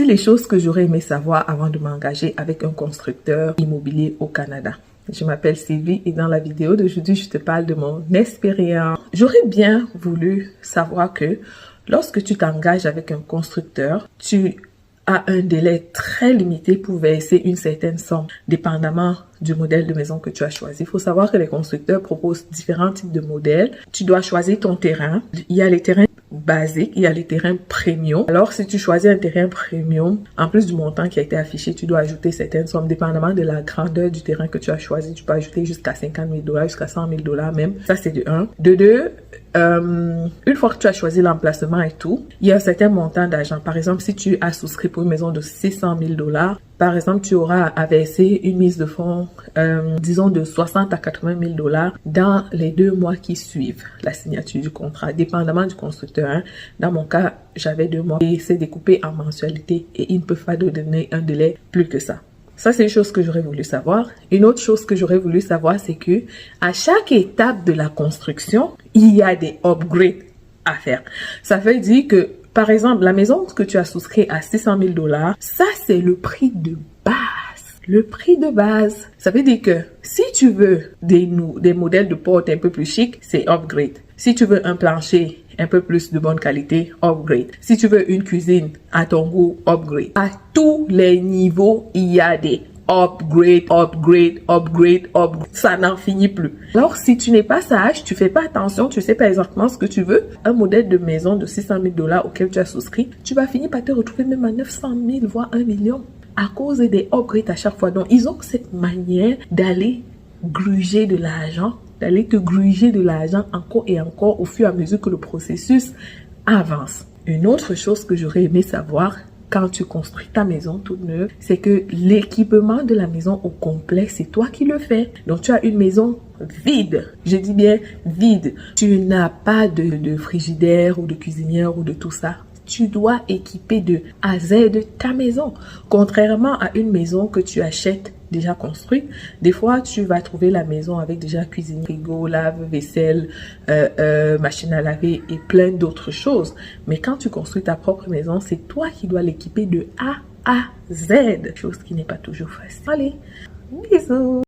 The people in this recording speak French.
Voici les choses que j'aurais aimé savoir avant de m'engager avec un constructeur immobilier au Canada. Je m'appelle Sylvie et dans la vidéo d'aujourd'hui, je te parle de mon expérience. J'aurais bien voulu savoir que lorsque tu t'engages avec un constructeur, tu as un délai très limité pour verser une certaine somme, dépendamment du modèle de maison que tu as choisi. Il faut savoir que les constructeurs proposent différents types de modèles. Tu dois choisir ton terrain. Il y a les terrains basiques, il y a les terrains premium. Alors, si tu choisis un terrain premium, en plus du montant qui a été affiché, tu dois ajouter certaines sommes, dépendamment de la grandeur du terrain que tu as choisi. Tu peux ajouter jusqu'à 50 000 $, jusqu'à 100 000 $ même. Ça, c'est de 1. De 2, une fois que tu as choisi l'emplacement et tout, il y a un certain montant d'argent. Par exemple, si tu as souscrit pour une maison de 600 000 $, par exemple, tu auras à verser une mise de fonds, disons de 60 à 80 000 $ dans les 2 mois qui suivent la signature du contrat, dépendamment du constructeur. Hein. Dans mon cas, j'avais 2 mois et c'est découpé en mensualité et ils ne peuvent pas te donner un délai plus que ça. Ça, c'est une chose que j'aurais voulu savoir. Une autre chose que j'aurais voulu savoir, c'est que à chaque étape de la construction, il y a des upgrades à faire. Ça veut dire que, par exemple, la maison que tu as souscrit à 600 000 $, ça, c'est le prix de base. Le prix de base. Ça veut dire que si tu veux des modèles de porte un peu plus chic, c'est upgrade. Si tu veux un plancher un peu plus de bonne qualité, upgrade. Si tu veux une cuisine à ton goût, upgrade. À tous les niveaux, il y a des upgrade. Ça n'en finit plus. Alors, si tu n'es pas sage, tu fais pas attention, tu sais pas exactement ce que tu veux, un modèle de maison de 600 000 $ auquel tu as souscrit, tu vas finir par te retrouver même à 900 000, voire 1 million à cause des upgrades à chaque fois. Donc, ils ont cette manière d'aller gruger de l'argent, d'aller te gruger de l'argent encore et encore au fur et à mesure que le processus avance. Une autre chose que j'aurais aimé savoir quand tu construis ta maison toute neuve, c'est que l'équipement de la maison au complet, c'est toi qui le fais. Donc, tu as une maison vide. Je dis bien vide. Tu n'as pas de frigidaire ou de cuisinière ou de tout ça. Tu dois équiper de A à Z ta maison. Contrairement à une maison que tu achètes déjà construite, des fois tu vas trouver la maison avec déjà cuisine, frigo, lave, vaisselle, machine à laver et plein d'autres choses. Mais quand tu construis ta propre maison, c'est toi qui dois l'équiper de A à Z, chose qui n'est pas toujours facile. Allez, bisous!